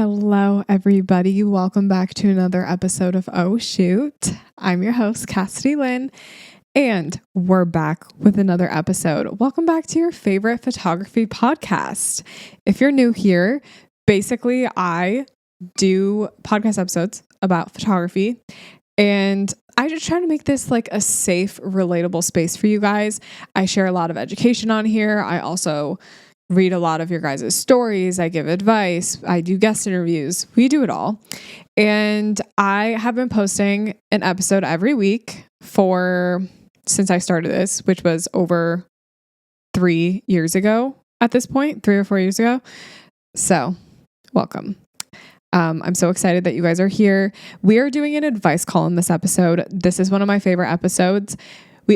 Hello, everybody. Welcome back to another episode of Oh Shoot. I'm your host, Cassidy Lynn, and we're back with another episode. Welcome back to your favorite photography podcast. If you're new here, basically, I do podcast episodes about photography, and I just try to make this like a safe, relatable space for you guys. I share a lot of education on here. I also read a lot of your guys' stories. I give advice. I do guest interviews. We do it all. And I have been posting an episode every week since I started this, which was over 3 years ago at this point, 3 or 4 years ago. So welcome. I'm so excited that you guys are here. We are doing an advice column this episode. This is one of my favorite episodes.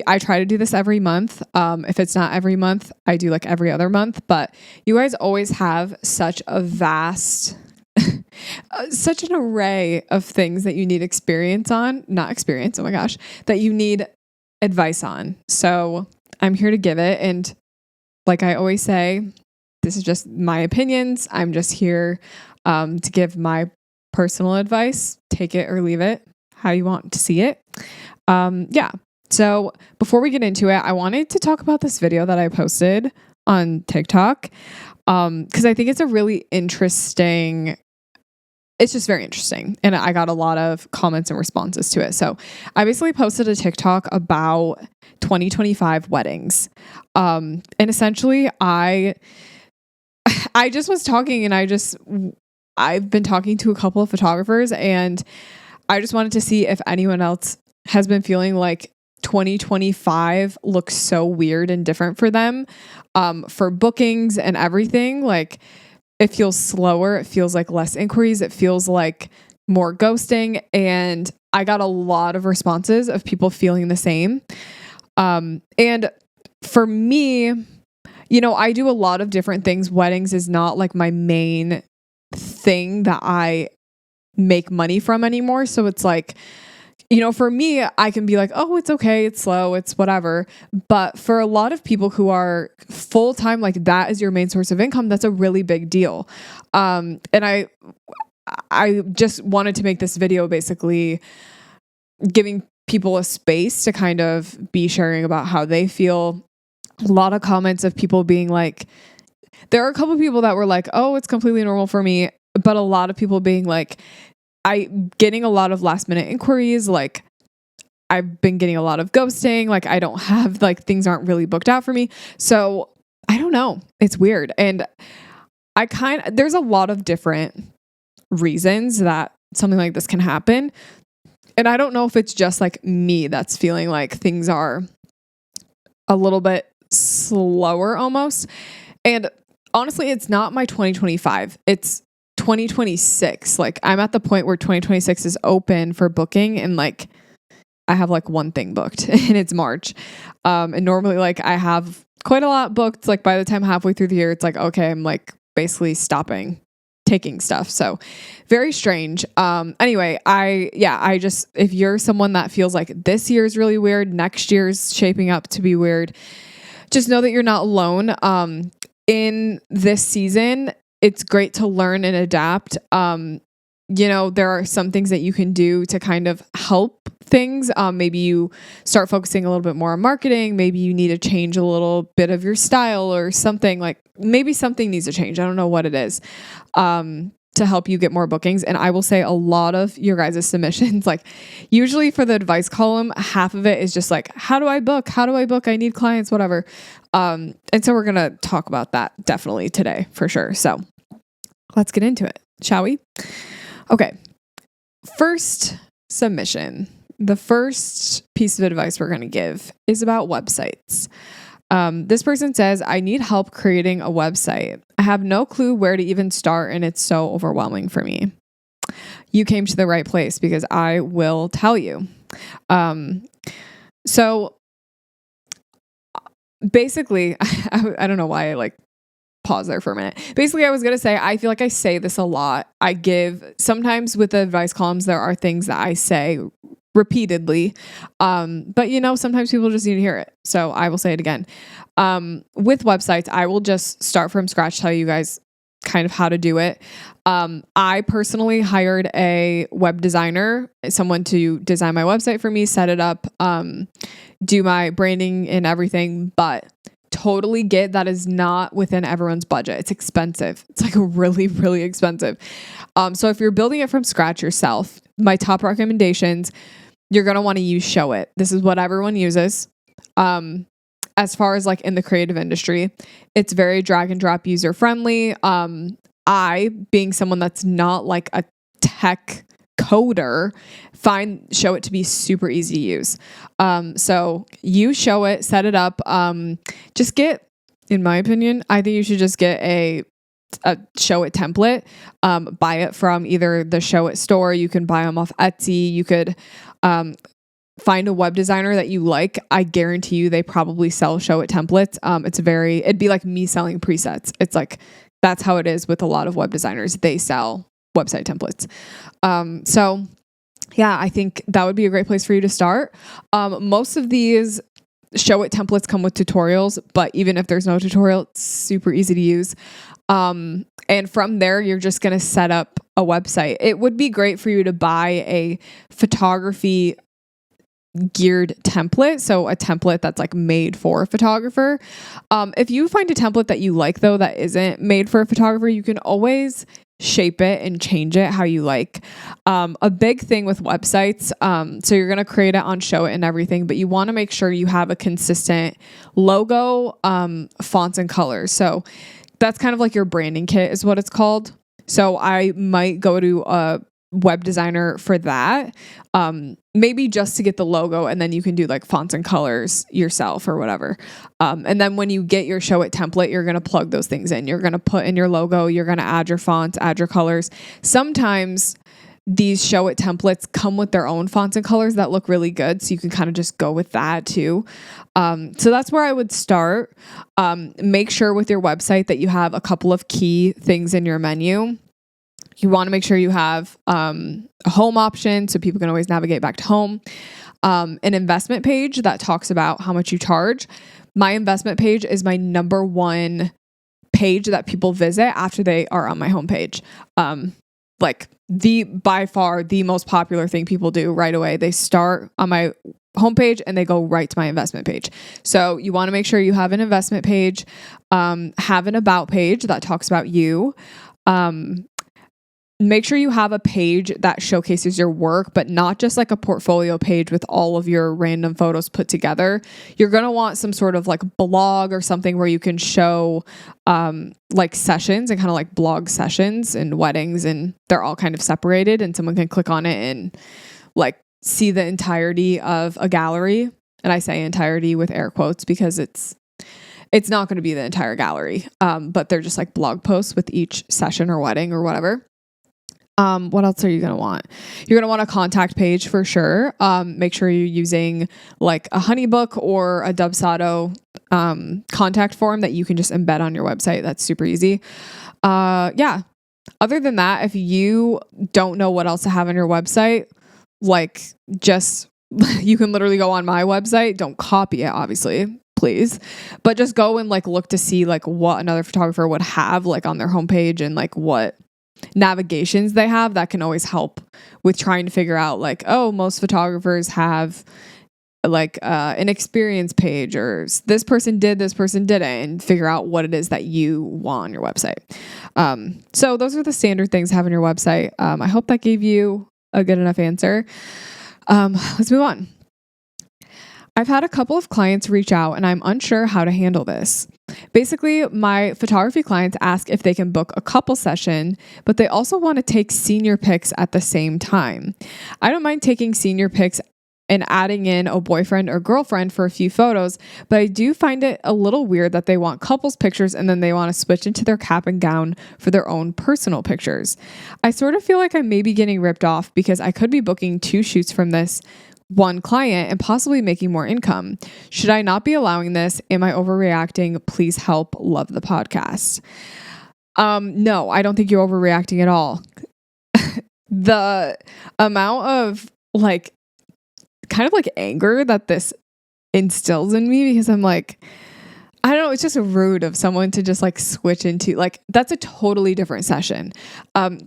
I try to do this every month. If it's not every month, I do like every other month, but you guys always have such a vast, such an array of things that you need that you need advice on. So I'm here to give it. And like I always say, this is just my opinions. I'm just here to give my personal advice. Take it or leave it, how you want to see it. So before we get into it, I wanted to talk about this video that I posted on TikTok because I think it's just very interesting. And I got a lot of comments and responses to it. So I basically posted a TikTok about 2025 weddings. And essentially I just was talking and I've been talking to a couple of photographers and I just wanted to see if anyone else has been feeling like 2025 looks so weird and different for them, for bookings and everything. Like it feels slower. It feels like less inquiries. It feels like more ghosting. And I got a lot of responses of people feeling the same. And for me, I do a lot of different things. Weddings is not like my main thing that I make money from anymore. So it's like, for me, I can be like, oh, it's okay. It's slow. It's whatever. But for a lot of people who are full time, like that is your main source of income. That's a really big deal. And I just wanted to make this video basically giving people a space to kind of be sharing about how they feel. A lot of comments of people being like, there are a couple of people that were like, oh, it's completely normal for me. But a lot of people being like, I'm getting a lot of last minute inquiries. Like I've been getting a lot of ghosting. Like I don't have, like things aren't really booked out for me. So I don't know. It's weird. And there's a lot of different reasons that something like this can happen. And I don't know if it's just like me that's feeling like things are a little bit slower almost. And honestly, it's not my 2025. It's 2026. Like I'm at the point where 2026 is open for booking and like I have like one thing booked and it's March. And normally like I have quite a lot booked. Like by the time halfway through the year, it's like, okay, I'm like basically stopping taking stuff. So very strange. Anyway, if you're someone that feels like this year is really weird, next year's shaping up to be weird, just know that you're not alone. In this season, it's great to learn and adapt. There are some things that you can do to kind of help things. Maybe you start focusing a little bit more on marketing. Maybe you need to change a little bit of your style or something. Like maybe something needs to change. I don't know what it is. To help you get more bookings. And I will say a lot of your guys' submissions, like usually for the advice column, half of it is just like, how do I book? I need clients, whatever. And so we're going to talk about that definitely today for sure. So let's get into it, shall we? Okay. First submission. The first piece of advice we're going to give is about websites. This person says, I need help creating a website. I have no clue where to even start and it's so overwhelming for me. You came to the right place because I will tell you. So basically, I don't know why I like pause there for a minute. Basically, I was going to say, I feel like I say this a lot. Sometimes with the advice columns, there are things that I say repeatedly. But sometimes people just need to hear it. So I will say it again. With websites, I will just start from scratch, tell you guys kind of how to do it. I personally hired a web designer, someone to design my website for me, set it up, do my branding and everything, but totally get that is not within everyone's budget. It's expensive. It's like really, really expensive. So if you're building it from scratch yourself, my top recommendations, you're going to want to use Showit. This is what everyone uses. As far as like in the creative industry, it's very drag and drop user friendly. I, being someone that's not like a tech coder, find Showit to be super easy to use. So you Showit, set it up. Just get, in my opinion, I think you should just get a Showit template. Buy it from either the Showit store. You can buy them off Etsy. You could find a web designer that you like. I guarantee you they probably sell Showit templates. It'd be like me selling presets. It's like, that's how it is with a lot of web designers. They sell website templates. So yeah, I think that would be a great place for you to start. Most of these Showit templates come with tutorials, but even if there's no tutorial, it's super easy to use. And from there, you're just going to set up a website. It would be great for you to buy a photography geared template. So a template that's like made for a photographer. If you find a template that you like though, that isn't made for a photographer, you can always shape it and change it how you like. A big thing with websites, so you're going to create it on Showit and everything, but you want to make sure you have a consistent logo, fonts and colors. So that's kind of like your branding kit is what it's called. So I might go to a web designer for that. Maybe just to get the logo, and then you can do like fonts and colors yourself or whatever. And then when you get your Showit template, you're going to plug those things in. You're going to put in your logo. You're going to add your fonts, add your colors. Sometimes these Showit templates come with their own fonts and colors that look really good. So you can kind of just go with that too. So that's where I would start. Make sure with your website that you have a couple of key things in your menu. You want to make sure you have a home option so people can always navigate back to home. An investment page that talks about how much you charge. My investment page is my number one page that people visit after they are on my homepage. Like by far the most popular thing people do right away. They start on my homepage and they go right to my investment page. So you want to make sure you have an investment page, have an about page that talks about you. Make sure you have a page that showcases your work, but not just like a portfolio page with all of your random photos put together. You're going to want some sort of like blog or something where you can show like sessions and kind of like blog sessions and weddings, and they're all kind of separated and someone can click on it and like see the entirety of a gallery. And I say entirety with air quotes because it's not going to be the entire gallery, but they're just like blog posts with each session or wedding or whatever. What else are you going to want? You're going to want a contact page for sure. Make sure you're using like a Honeybook or a Dubsado contact form that you can just embed on your website. That's super easy. Yeah. Other than that, if you don't know what else to have on your website, like just you can literally go on my website. Don't copy it, obviously, please, but just go and like look to see like what another photographer would have like on their homepage and like what navigations they have. That can always help with trying to figure out like, oh, most photographers have like an experience page, or this person did, this person didn't, and figure out what it is that you want on your website. So those are the standard things to have on your website. I hope that gave you a good enough answer. Let's move on. I've had a couple of clients reach out and I'm unsure how to handle this. Basically, my photography clients ask if they can book a couple session, but they also want to take senior pics at the same time. I don't mind taking senior pics and adding in a boyfriend or girlfriend for a few photos, but I do find it a little weird that they want couples pictures and then they want to switch into their cap and gown for their own personal pictures. I sort of feel like I may be getting ripped off because I could be booking 2 shoots from this one client and possibly making more income. Should I not be allowing this? Am I overreacting? Please help. Love the podcast. No, I don't think you're overreacting at all. The amount of like kind of like anger that this instills in me, because I'm like, I don't know, it's just rude of someone to just like switch into like, that's a totally different session.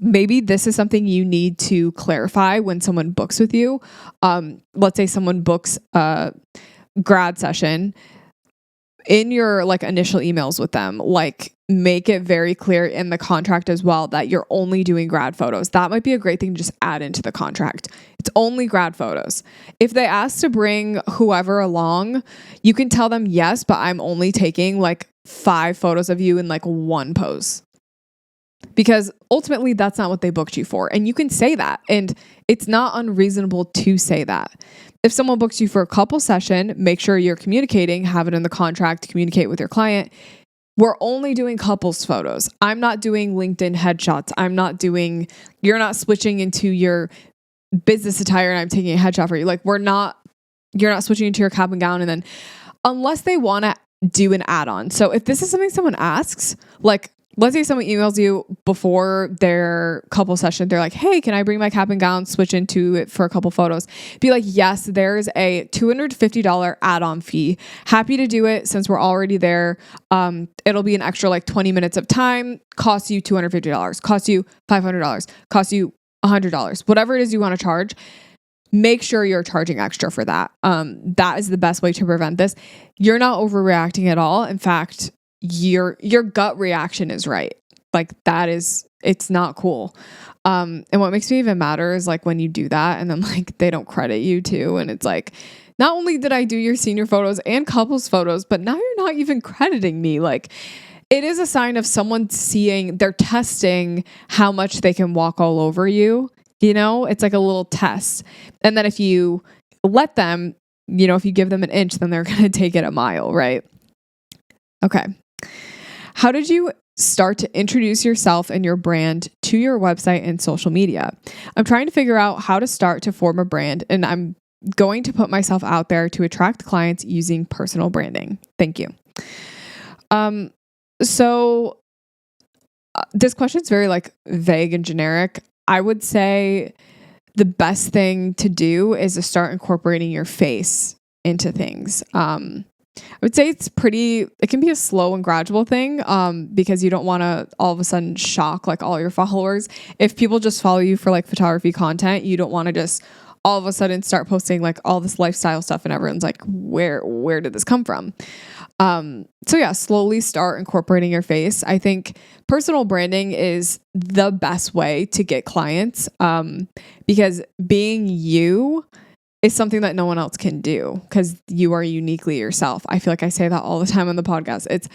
Maybe this is something you need to clarify when someone books with you. Let's say someone books a grad session. In your like initial emails with them, like make it very clear in the contract as well that you're only doing grad photos. That might be a great thing to just add into the contract. It's only grad photos. If they ask to bring whoever along, you can tell them yes, but I'm only taking like 5 photos of you in like one pose. Because ultimately that's not what they booked you for. And you can say that. And it's not unreasonable to say that. If someone books you for a couple session, make sure you're communicating, have it in the contract to communicate with your client. We're only doing couples photos. I'm not doing LinkedIn headshots. You're not switching into your business attire and I'm taking a headshot for you. Like you're not switching into your cap and gown and then unless they want to do an add-on. So if this is something someone asks, like let's say someone emails you before their couple session. They're like, hey, can I bring my cap and gown, switch into it for a couple photos? Be like, yes, there's a $250 add-on fee. Happy to do it since we're already there. It'll be an extra like 20 minutes of time, costs you $250, costs you $500, costs you $100, whatever it is you want to charge. Make sure you're charging extra for that. That is the best way to prevent this. You're not overreacting at all. In fact, your gut reaction is right. Like it's not cool. And what makes me even madder is like when you do that and then like they don't credit you too. And it's like, not only did I do your senior photos and couples photos, but now you're not even crediting me. Like it is a sign of someone they're testing how much they can walk all over you. You know, it's like a little test. And then if you let them, if you give them an inch, then they're going to take it a mile, right? Okay. How did you start to introduce yourself and your brand to your website and social media? I'm trying to figure out how to start to form a brand, and I'm going to put myself out there to attract clients using personal branding. Thank you. So this question is very like vague and generic. I would say the best thing to do is to start incorporating your face into things. I would say it can be a slow and gradual thing because you don't want to all of a sudden shock like all your followers. If people just follow you for like photography content, you don't want to just all of a sudden start posting like all this lifestyle stuff and everyone's like, where did this come from? So yeah, slowly start incorporating your face. I think personal branding is the best way to get clients because being you is something that no one else can do because you are uniquely yourself. I feel like I say that all the time on the podcast. It's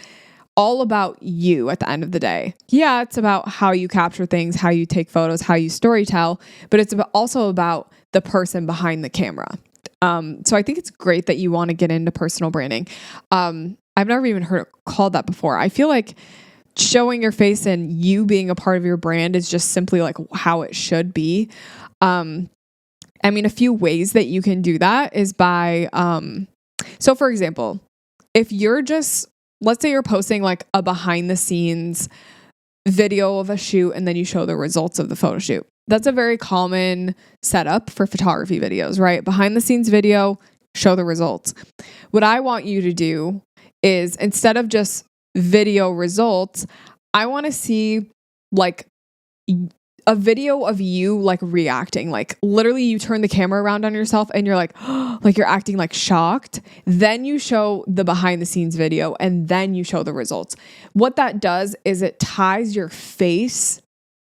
all about you at the end of the day. Yeah, it's about how you capture things, how you take photos, how you storytell, but it's also about the person behind the camera. So I think it's great that you want to get into personal branding. I've never even heard it called that before. I feel like showing your face and you being a part of your brand is just simply like how it should be. A few ways that you can do that is by, so for example, if let's say you're posting like a behind the scenes video of a shoot and then you show the results of the photo shoot. That's a very common setup for photography videos, right? Behind the scenes video, show the results. What I want you to do is instead of just video results, I want to see like a video of you like reacting, like literally you turn the camera around on yourself and you're like, like you're acting like shocked. Then you show the behind the scenes video and then you show the results. What that does is it ties your face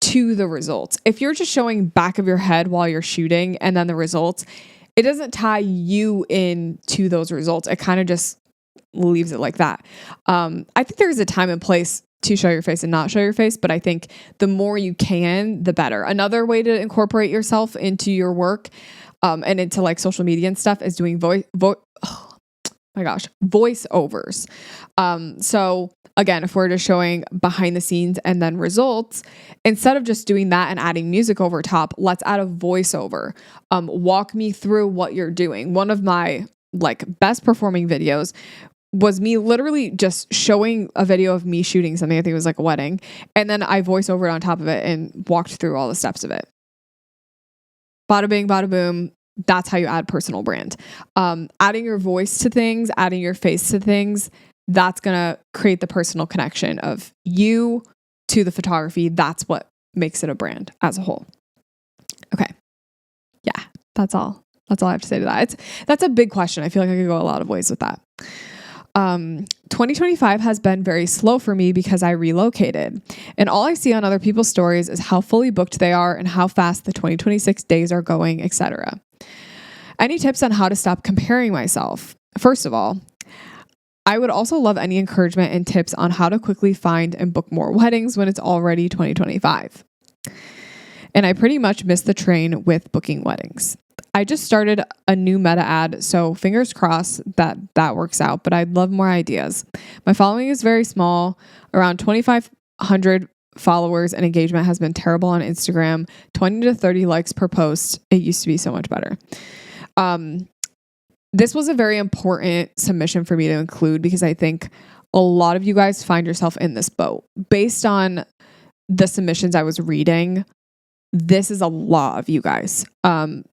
to the results. If you're just showing back of your head while you're shooting and then the results, it doesn't tie you into those results. It kind of just leaves it like that. I think there's a time and place to show your face and not show your face, but I think the more you can, the better. Another way to incorporate yourself into your work and into like social media and stuff is doing voiceovers. So again, if we're just showing behind the scenes and then results, instead of just doing that and adding music over top, let's add a voiceover. Walk me through what you're doing. One of my like best performing videos was me literally just showing a video of me shooting something. I think it was like a wedding. And then I voice over it on top of it and walked through all the steps of it. Bada bing, bada boom. That's how you add personal brand. Adding your voice to things, adding your face to things, that's going to create the personal connection of you to the photography. That's what makes it a brand as a whole. Okay. Yeah, that's all. That's all I have to say to that. That's a big question. I feel like I could go a lot of ways with that. 2025 has been very slow for me because I relocated, and all I see on other people's stories is how fully booked they are and how fast the 2026 days are going, etc. Any tips on how to stop comparing myself? First of all, I would also love any encouragement and tips on how to quickly find and book more weddings when it's already 2025. And I pretty much missed the train with booking weddings. I just started a new meta ad, so fingers crossed that works out, but I'd love more ideas. My following is very small, around 2,500 followers, and engagement has been terrible on Instagram, 20 to 30 likes per post. It used to be so much better. This was a very important submission for me to include because I think a lot of you guys find yourself in this boat. Based on the submissions I was reading, this is a lot of you guys.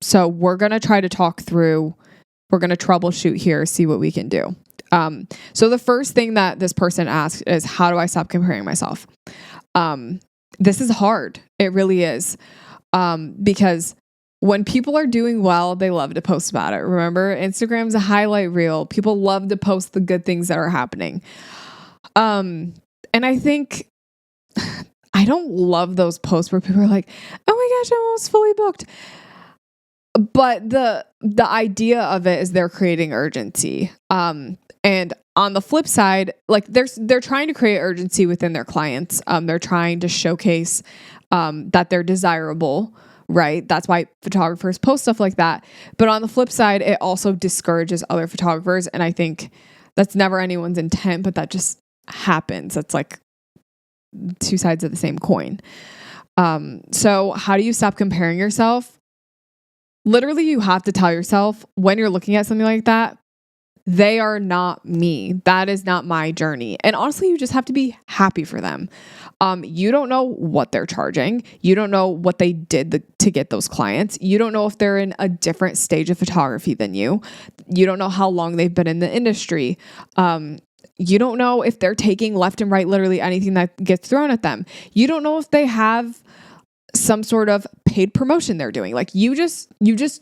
So we're going to try to talk through, we're going to troubleshoot here, see what we can do. So the first thing that this person asked is, how do I stop comparing myself? This is hard. It really is. Because when people are doing well, they love to post about it. Remember, Instagram's a highlight reel. People love to post the good things that are happening. And I think I don't love those posts where people are like, oh my gosh, I'm almost fully booked. But the idea of it is they're creating urgency. And on the flip side, like they're trying to create urgency within their clients. They're trying to showcase that they're desirable, right? That's why photographers post stuff like that. But on the flip side, it also discourages other photographers. And I think that's never anyone's intent, but that just happens. That's like two sides of the same coin. So how do you stop comparing yourself? Literally, you have to tell yourself when you're looking at something like that, they are not me. That is not my journey. And honestly, you just have to be happy for them. You don't know what they're charging. You don't know what they did to get those clients. You don't know if they're in a different stage of photography than you. You don't know how long they've been in the industry. You don't know if they're taking left and right, literally anything that gets thrown at them. You don't know if they have some sort of paid promotion they're doing. Like you just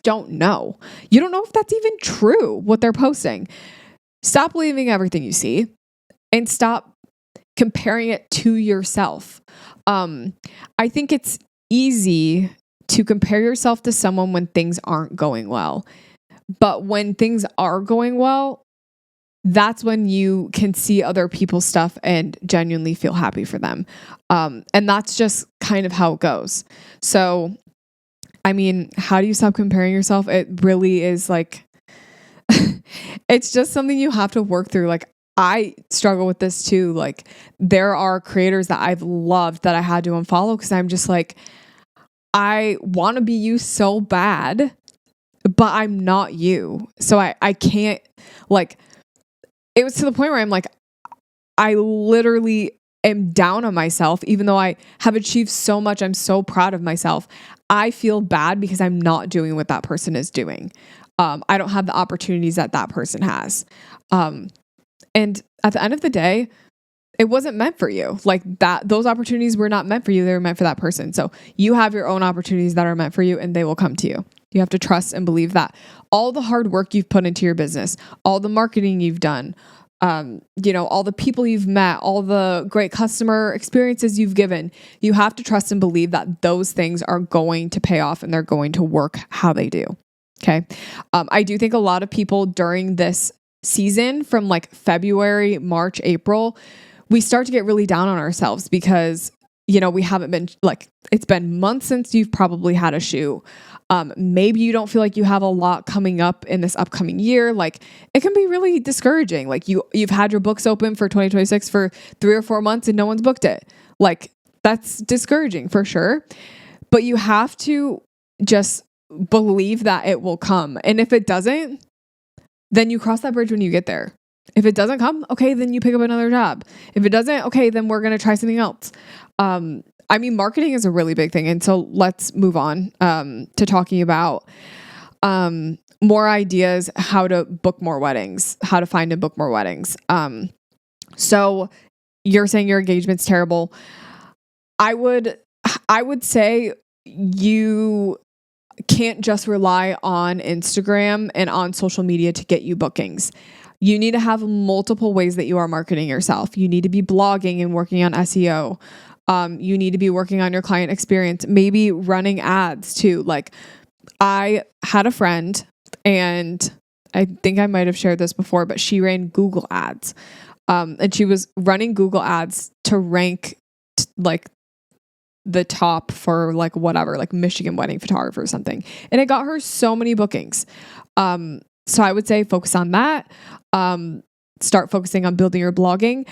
don't know. You don't know if that's even true, what they're posting. Stop believing everything you see and stop comparing it to yourself. I think it's easy to compare yourself to someone when things aren't going well. But when things are going well, that's when you can see other people's stuff and genuinely feel happy for them. And that's just kind of how it goes. So, I mean, how do you stop comparing yourself? It really is like, it's just something you have to work through. Like, I struggle with this too. Like, there are creators that I've loved that I had to unfollow because I'm just like, I want to be you so bad, but I'm not you. So I can't, like, it was to the point where I'm like, I literally am down on myself, even though I have achieved so much. I'm so proud of myself. I feel bad because I'm not doing what that person is doing. I don't have the opportunities that that person has. And at the end of the day, it wasn't meant for you. Like that, those opportunities were not meant for you. They were meant for that person. So you have your own opportunities that are meant for you and they will come to you. You have to trust and believe that all the hard work you've put into your business, all the marketing you've done, all the people you've met, all the great customer experiences you've given, you have to trust and believe that those things are going to pay off and they're going to work how they do. Okay. I do think a lot of people during this season from like February, March, April, we start to get really down on ourselves because, we haven't been like, it's been months since you've probably had a shoot. Maybe you don't feel like you have a lot coming up in this upcoming year. Like it can be really discouraging. Like you've had your books open for 2026 for 3 or 4 months and no one's booked it. Like that's discouraging for sure. But you have to just believe that it will come. And if it doesn't, then you cross that bridge when you get there. If it doesn't come, okay, then you pick up another job. If it doesn't, okay, then we're going to try something else. Marketing is a really big thing. And so let's move on to talking about more ideas, how to book more weddings, how to find and book more weddings. So you're saying your engagement's terrible. I would say you can't just rely on Instagram and on social media to get you bookings. You need to have multiple ways that you are marketing yourself. You need to be blogging and working on SEO. You need to be working on your client experience, maybe running ads too. Like, I had a friend, and I think I might have shared this before, but she ran Google ads. And she was running Google ads to rank like the top for like whatever, like Michigan wedding photographer or something. And it got her so many bookings. So I would say focus on that. Start focusing on building your blogging.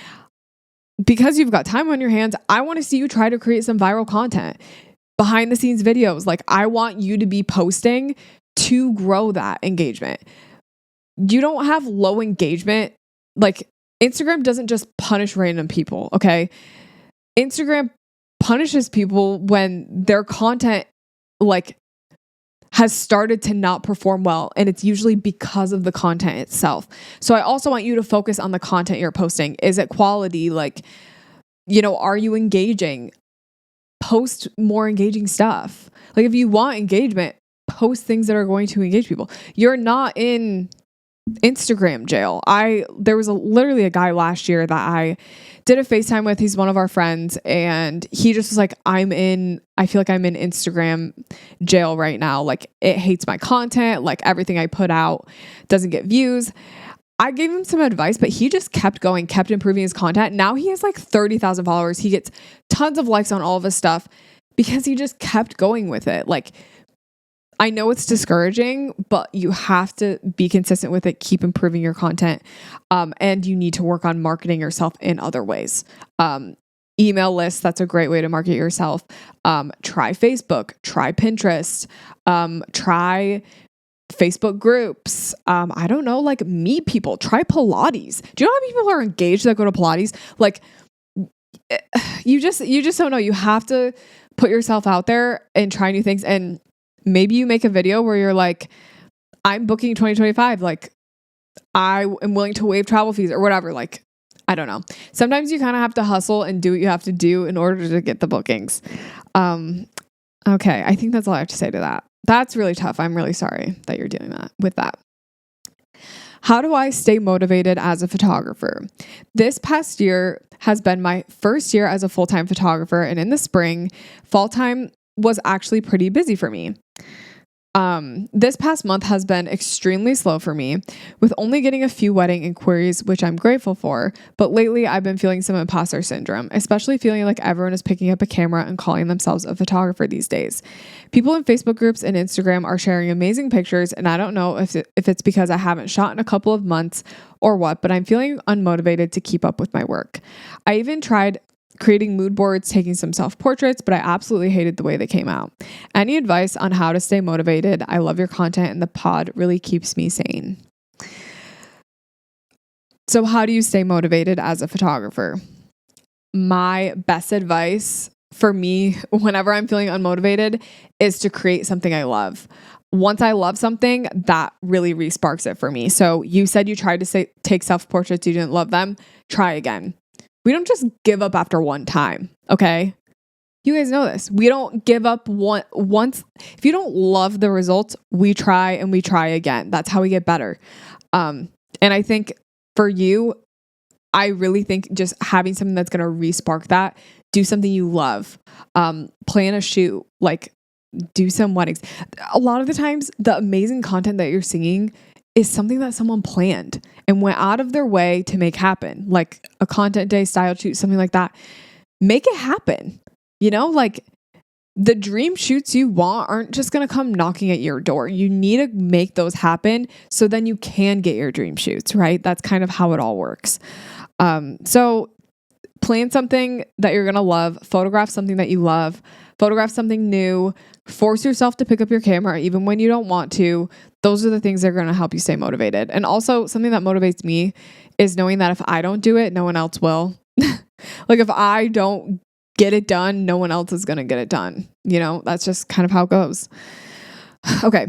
Because you've got time on your hands, I want to see you try to create some viral content, behind the scenes videos. Like, I want you to be posting to grow that engagement. You don't have low engagement. Like, Instagram doesn't just punish random people, okay? Instagram punishes people when their content like has started to not perform well, and it's usually because of the content itself. So I also want you to focus on the content you're posting. Is it quality? Like, are you engaging? Post more engaging stuff. Like, if you want engagement, post things that are going to engage people. You're not in Instagram jail. There was literally a guy last year that I did a FaceTime with. He's one of our friends, and he just was like, I feel like I'm in Instagram jail right now. Like, it hates my content. Like, everything I put out doesn't get views. I gave him some advice, but he just kept going, kept improving his content. Now he has like 30,000 followers. He gets tons of likes on all of his stuff because he just kept going with it. Like, I know it's discouraging, but you have to be consistent with it. Keep improving your content. And you need to work on marketing yourself in other ways. Email lists, that's a great way to market yourself. Try Facebook, try Pinterest, try Facebook groups. I don't know, like, meet people, try Pilates. Do you know how many people are engaged that go to Pilates? Like, you just don't know. You have to put yourself out there and try new things. And maybe you make a video where you're like, I'm booking 2025. Like, I am willing to waive travel fees or whatever. Like, I don't know. Sometimes you kind of have to hustle and do what you have to do in order to get the bookings. Okay. I think that's all I have to say to that. That's really tough. I'm really sorry that you're dealing with that. How do I stay motivated as a photographer? This past year has been my first year as a full-time photographer. And in the spring, fall time was actually pretty busy for me. This past month has been extremely slow for me, with only getting a few wedding inquiries, which I'm grateful for. But lately I've been feeling some imposter syndrome, especially feeling like everyone is picking up a camera and calling themselves a photographer these days. People in Facebook groups and Instagram are sharing amazing pictures, and I don't know if it's because I haven't shot in a couple of months or what, but I'm feeling unmotivated to keep up with my work. I even tried creating mood boards, taking some self-portraits, but I absolutely hated the way they came out. Any advice on how to stay motivated? I love your content, and the pod really keeps me sane. So how do you stay motivated as a photographer? My best advice for me whenever I'm feeling unmotivated is to create something I love. Once I love something, that really resparks it for me. So you said you tried to take self-portraits, you didn't love them. Try again. We don't just give up after one time, okay? You guys know this. We don't give up once. If you don't love the results, we try and we try again. That's how we get better. And I think for you, I really think just having something that's going to re-spark that, do something you love, plan a shoot, like do some weddings. A lot of the times, the amazing content that you're seeing is something that someone planned and went out of their way to make happen, like a content day, style shoot, something like that. Make it happen. Like, the dream shoots you want aren't just going to come knocking at your door. You need to make those happen so then you can get your dream shoots, right? That's kind of how it all works. So plan something that you're going to love, photograph something that you love, photograph something new, force yourself to pick up your camera even when you don't want to. Those are the things that are going to help you stay motivated. And also, something that motivates me is knowing that if I don't do it, no one else will. Like, if I don't get it done, no one else is going to get it done. That's just kind of how it goes. Okay.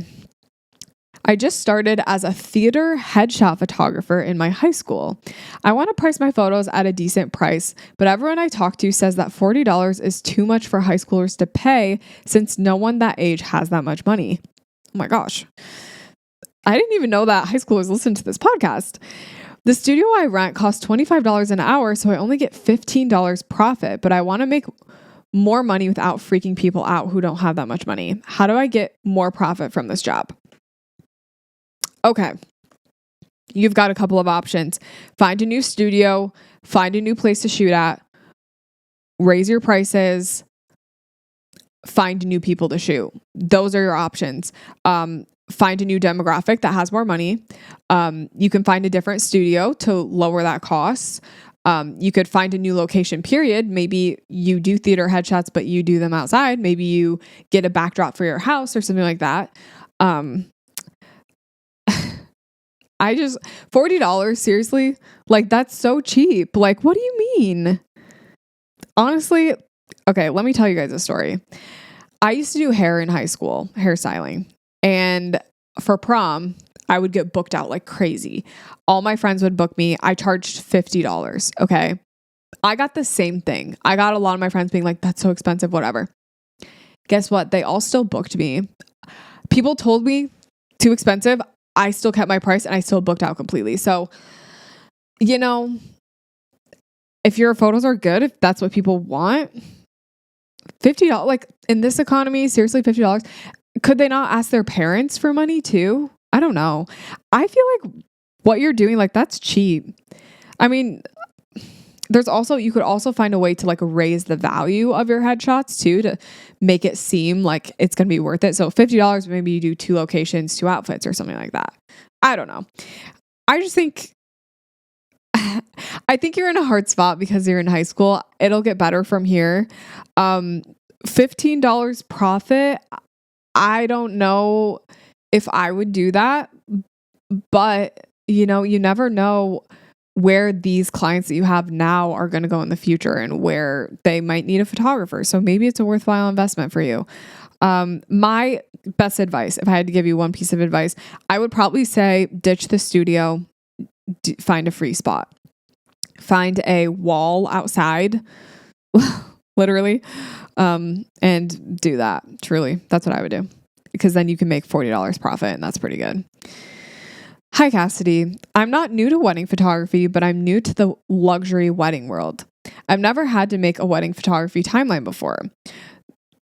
I just started as a theater headshot photographer in my high school. I want to price my photos at a decent price, but everyone I talk to says that $40 is too much for high schoolers to pay since no one that age has that much money. Oh my gosh. I didn't even know that high schoolers listen to this podcast. The studio I rent costs $25 an hour, so I only get $15 profit, but I want to make more money without freaking people out who don't have that much money. How do I get more profit from this job? Okay. You've got a couple of options. Find a new studio, find a new place to shoot at, raise your prices, find new people to shoot. Those are your options. Find a new demographic that has more money. You can find a different studio to lower that cost. You could find a new location, period. Maybe you do theater headshots, but you do them outside. Maybe you get a backdrop for your house or something like that. $40, seriously? Like, that's so cheap. Like, what do you mean? Honestly, okay, let me tell you guys a story. I used to do hair in high school, hairstyling. And for prom, I would get booked out like crazy. All my friends would book me. I charged $50. Okay. I got the same thing. I got a lot of my friends being like, that's so expensive, whatever. Guess what? They all still booked me. People told me too expensive. I still kept my price and I still booked out completely. So, you know, if your photos are good, if that's what people want, $50, like in this economy, seriously, $50. Could they not ask their parents for money too? I don't know. I feel like what you're doing, like, that's cheap. I mean, you could also find a way to like raise the value of your headshots too, to make it seem like it's going to be worth it. So $50, maybe you do 2 locations, 2 outfits or something like that. I don't know. I just think, I think you're in a hard spot because you're in high school. It'll get better from here. $15 profit. I don't know if I would do that, but you know, you never know where these clients that you have now are going to go in the future and where they might need a photographer. So maybe it's a worthwhile investment for you. My best advice, if I had to give you one piece of advice, I would probably say ditch the studio, find a free spot, find a wall outside, literally, and do that. Truly, that's what I would do, because then you can make $40 profit, and that's pretty good. Hi, Cassidy. I'm not new to wedding photography, but I'm new to the luxury wedding world. I've never had to make a wedding photography timeline before.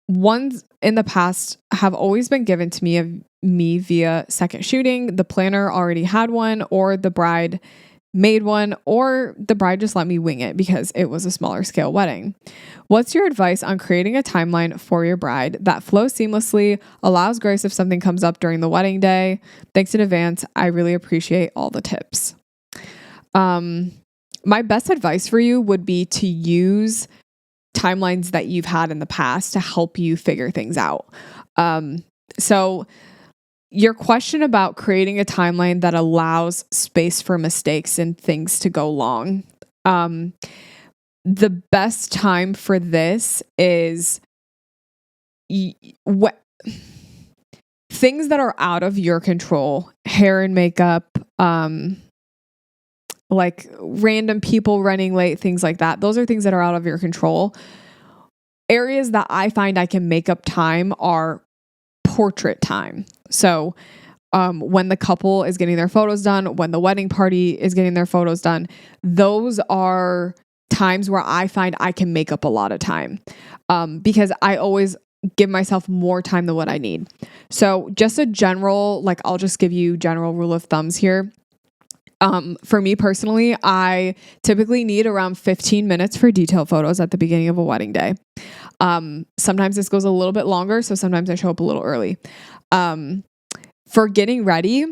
Ones in the past have always been given to me via second shooting. The planner already had one, or the bride made one, or the bride just let me wing it because it was a smaller scale wedding. What's your advice on creating a timeline for your bride that flows seamlessly, allows grace if something comes up during the wedding day? Thanks in advance. I really appreciate all the tips. My best advice for you would be to use timelines that you've had in the past to help you figure things out. So your question about creating a timeline that allows space for mistakes and things to go long. The best time for this is things that are out of your control, hair and makeup, like random people running late, things like that. Those are things that are out of your control. Areas that I find I can make up time are portrait time. So when the couple is getting their photos done, when the wedding party is getting their photos done, those are times where I find I can make up a lot of time, because I always give myself more time than what I need. So just a general, like, I'll just give you general rule of thumbs here. For me personally, I typically need around 15 minutes for detail photos at the beginning of a wedding day. Sometimes this goes a little bit longer, so sometimes I show up a little early. For getting ready,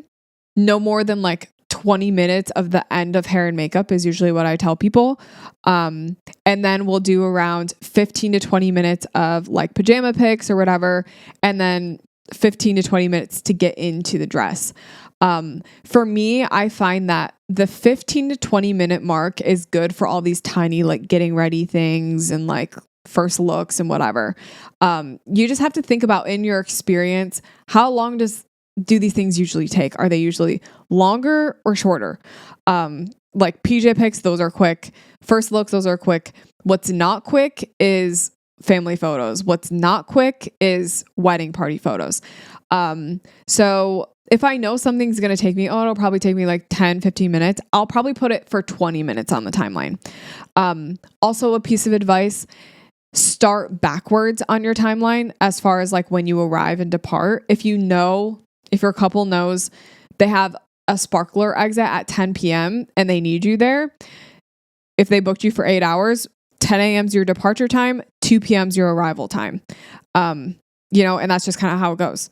no more than like 20 minutes of the end of hair and makeup is usually what I tell people. And then we'll do around 15 to 20 minutes of like pajama pics or whatever, and then 15 to 20 minutes to get into the dress. For me, I find that the 15 to 20 minute mark is good for all these tiny, like, getting ready things and like first looks and whatever. You just have to think about, in your experience, how long does do these things usually take? Are they usually longer or shorter? Like PJ pics, those are quick. First looks, those are quick. What's not quick is family photos. What's not quick is wedding party photos. So if I know something's going to take me, it'll probably take me like 10, 15 minutes. I'll probably put it for 20 minutes on the timeline. Also a piece of advice, start backwards on your timeline as far as like when you arrive and depart. If your couple knows they have a sparkler exit at 10 p.m. and they need you there, if they booked you for 8 hours, 10 a.m. is your departure time, 2 p.m. is your arrival time. And that's just kind of how it goes.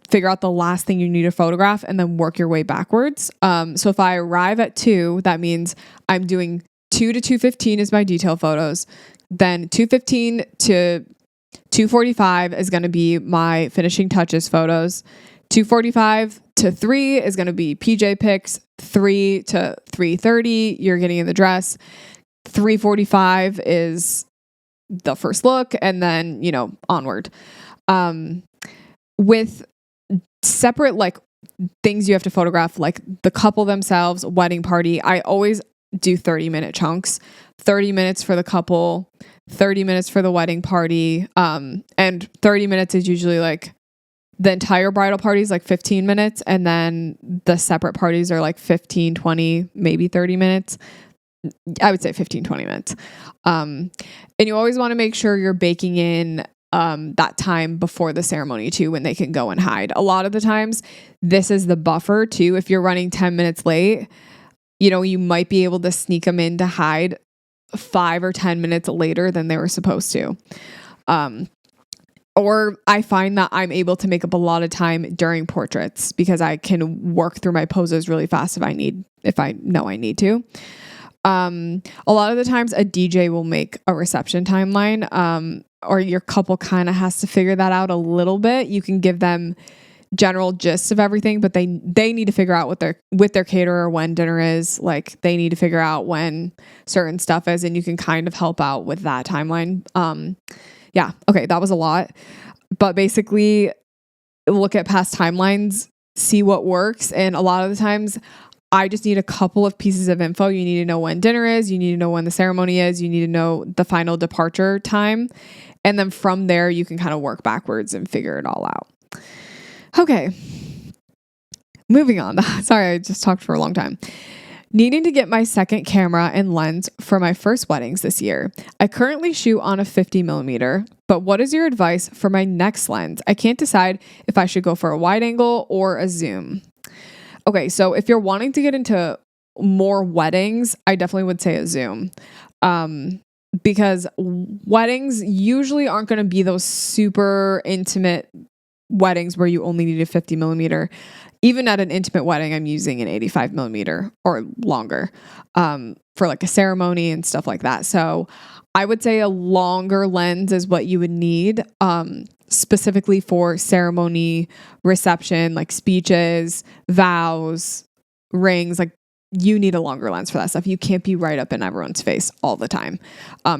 Figure out the last thing you need to photograph and then work your way backwards. So if I arrive at 2, that means I'm doing 2 to 2:15 is my detail photos. Then 2:15 to 2:45 is going to be my finishing touches photos. 2:45 to 3 is going to be PJ pics. 3 to 3:30, you're getting in the dress. 3:45 is the first look, and then, onward. With separate like things you have to photograph, like the couple themselves, wedding party, I always do 30-minute chunks. 30 minutes for the couple, 30 minutes for the wedding party. And 30 minutes is usually like the entire bridal party is like 15 minutes. And then the separate parties are like 15, 20, maybe 30 minutes. I would say 15, 20 minutes. And you always want to make sure you're baking in that time before the ceremony too, when they can go and hide. A lot of the times this is the buffer too. If you're running 10 minutes late, you might be able to sneak them in to hide 5 or 10 minutes later than they were supposed to. Or I find that I'm able to make up a lot of time during portraits because I can work through my poses really fast if I know I need to. A lot of the times a DJ will make a reception timeline, or your couple kind of has to figure that out a little bit. You can give them general gist of everything, but they need to figure out with their caterer when dinner is. Like they need to figure out when certain stuff is, and you can kind of help out with that timeline. Yeah. Okay. That was a lot, but basically look at past timelines, see what works. And a lot of the times I just need a couple of pieces of info. You need to know when dinner is. You need to know when the ceremony is. You need to know the final departure time. And then from there, you can kind of work backwards and figure it all out. Okay. Moving on. Sorry, I just talked for a long time. Needing to get my second camera and lens for my first weddings this year. I currently shoot on a 50mm, but what is your advice for my next lens? I can't decide if I should go for a wide angle or a zoom. Okay, so if you're wanting to get into more weddings, I definitely would say a zoom. Because weddings usually aren't going to be those super intimate weddings where you only need a 50mm. Even at an intimate wedding, I'm using an 85mm or longer for like a ceremony and stuff like that. So I would say a longer lens is what you would need specifically for ceremony, reception, like speeches, vows, rings. Like you need a longer lens for that stuff. You can't be right up in everyone's face all the time.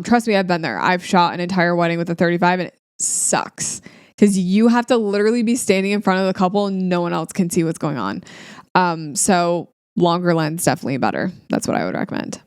Trust me, I've been there. I've shot an entire wedding with a 35 and it sucks. Because you have to literally be standing in front of the couple and no one else can see what's going on. So longer lens, definitely better. That's what I would recommend.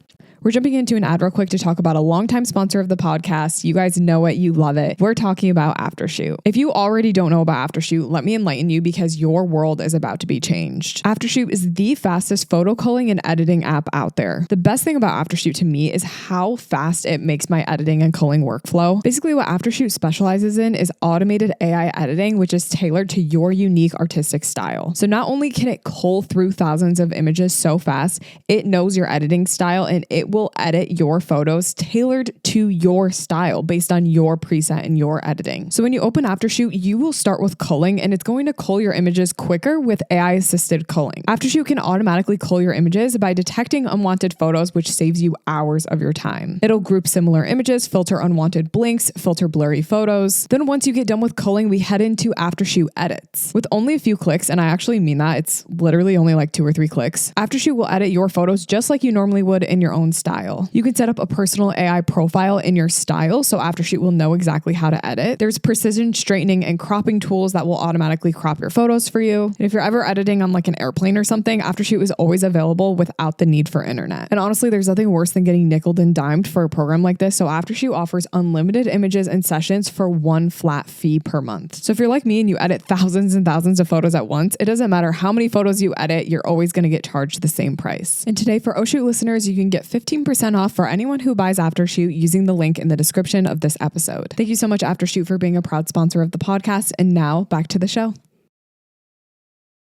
We're jumping into an ad real quick to talk about a longtime sponsor of the podcast. You guys know it. You love it. We're talking about Aftershoot. If you already don't know about Aftershoot, let me enlighten you because your world is about to be changed. Aftershoot is the fastest photo culling and editing app out there. The best thing about Aftershoot to me is how fast it makes my editing and culling workflow. Basically, what Aftershoot specializes in is automated AI editing, which is tailored to your unique artistic style. So not only can it cull through thousands of images so fast, it knows your editing style and it will edit your photos tailored to your style based on your preset and your editing. So when you open Aftershoot, you will start with culling and it's going to cull your images quicker with AI assisted culling. Aftershoot can automatically cull your images by detecting unwanted photos, which saves you hours of your time. It'll group similar images, filter unwanted blinks, filter blurry photos. Then once you get done with culling, we head into Aftershoot edits. With only a few clicks, and I actually mean that, it's literally only like 2 or 3 clicks, Aftershoot will edit your photos just like you normally would in your own style. style. You can set up a personal AI profile in your style, so Aftershoot will know exactly how to edit. There's precision straightening and cropping tools that will automatically crop your photos for you. And if you're ever editing on like an airplane or something, Aftershoot is always available without the need for internet. And honestly, there's nothing worse than getting nickeled and dimed for a program like this, so Aftershoot offers unlimited images and sessions for one flat fee per month. So if you're like me and you edit thousands and thousands of photos at once, it doesn't matter how many photos you edit, you're always going to get charged the same price. And today for Oshoot listeners, you can get 15% off for anyone who buys Aftershoot using the link in the description of this episode. Thank you so much, Aftershoot, for being a proud sponsor of the podcast. And now back to the show.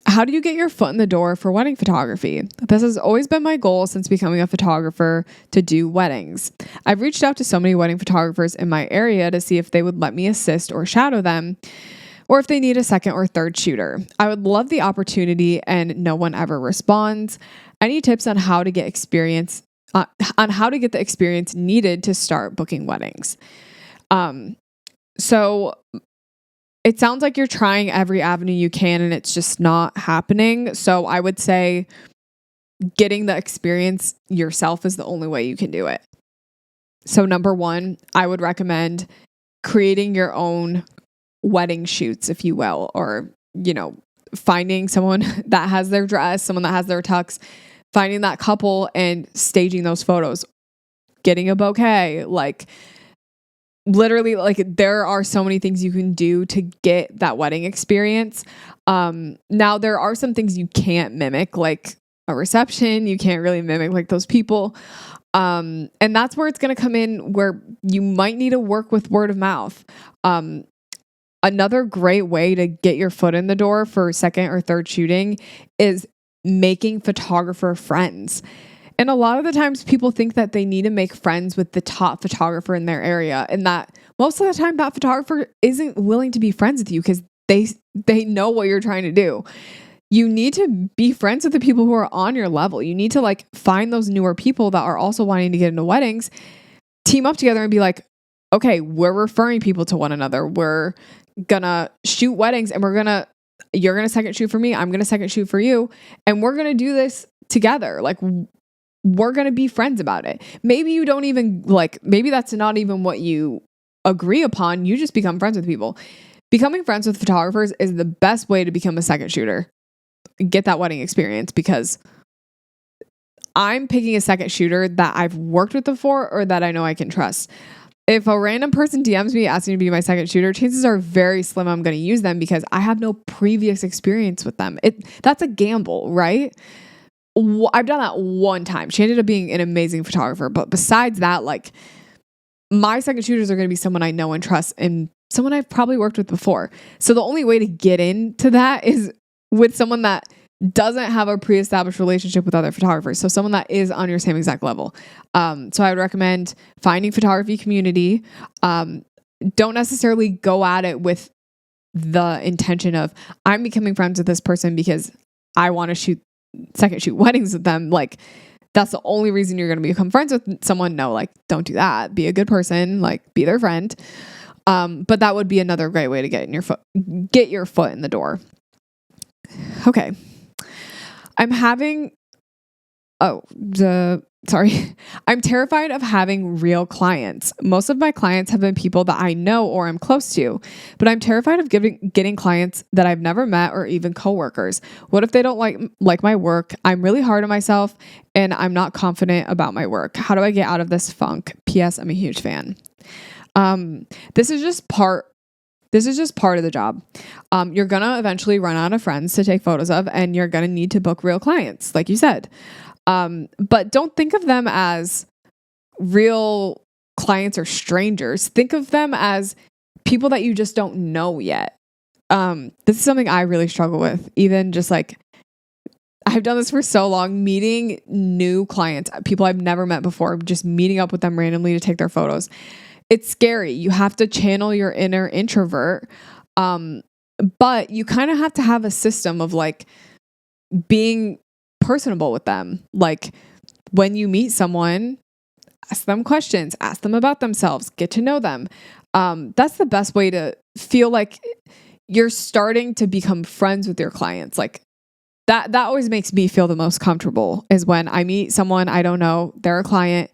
How do you get your foot in the door for wedding photography? This has always been my goal since becoming a photographer, to do weddings. I've reached out to so many wedding photographers in my area to see if they would let me assist or shadow them, or if they need a second or third shooter. I would love the opportunity and no one ever responds. Any tips on how to get experience, on how to get the experience needed to start booking weddings? So it sounds like you're trying every avenue you can and it's just not happening. So I would say getting the experience yourself is the only way you can do it. So number one, I would recommend creating your own wedding shoots, if you will, or, finding someone that has their dress, someone that has their tux, finding that couple and staging those photos, getting a bouquet, literally, there are so many things you can do to get that wedding experience. Now there are some things you can't mimic, like a reception. You can't really mimic like those people. And that's where it's going to come in, where you might need to work with word of mouth. Another great way to get your foot in the door for second or third shooting is making photographer friends. And a lot of the times people think that they need to make friends with the top photographer in their area, and that most of the time that photographer isn't willing to be friends with you because they know what you're trying to do. You need to be friends with the people who are on your level. You need to find those newer people that are also wanting to get into weddings, team up together and be like, okay, we're referring people to one another. We're gonna shoot weddings and you're gonna second shoot for me. I'm gonna second shoot for you. And we're gonna do this together. We're going to be friends about it. Maybe you don't even maybe that's not even what you agree upon. You just become friends with people. Becoming friends with photographers is the best way to become a second shooter. Get that wedding experience, because I'm picking a second shooter that I've worked with before or that I know I can trust. If a random person DMs me asking to be my second shooter, chances are very slim I'm going to use them because I have no previous experience with them. That's a gamble, right? I've done that one time. She ended up being an amazing photographer. But besides that, my second shooters are going to be someone I know and trust and someone I've probably worked with before. So the only way to get into that is with someone that doesn't have a pre-established relationship with other photographers. So someone that is on your same exact level. So I would recommend finding photography community. Don't necessarily go at it with the intention of, I'm becoming friends with this person because I want to second shoot weddings with them. That's the only reason you're going to become friends with someone. No, don't do that. Be a good person, be their friend. But that would be another great way to get your foot in the door. Okay. I'm terrified of having real clients. Most of my clients have been people that I know or I'm close to, but I'm terrified of getting clients that I've never met or even coworkers. What if they don't like my work? I'm really hard on myself and I'm not confident about my work. How do I get out of this funk? P.S. I'm a huge fan. This is just part of the job. You're going to eventually run out of friends to take photos of, and you're going to need to book real clients, like you said. But don't think of them as real clients or strangers. Think of them as people that you just don't know yet. This is something I really struggle with. Even just I've done this for so long, meeting new clients, people I've never met before, just meeting up with them randomly to take their photos. It's scary. You have to channel your inner introvert. But you kind of have to have a system of being personable with them. When you meet someone, ask them questions, ask them about themselves, get to know them. That's the best way to feel like you're starting to become friends with your clients. that always makes me feel the most comfortable is when I meet someone I don't know, they're a client,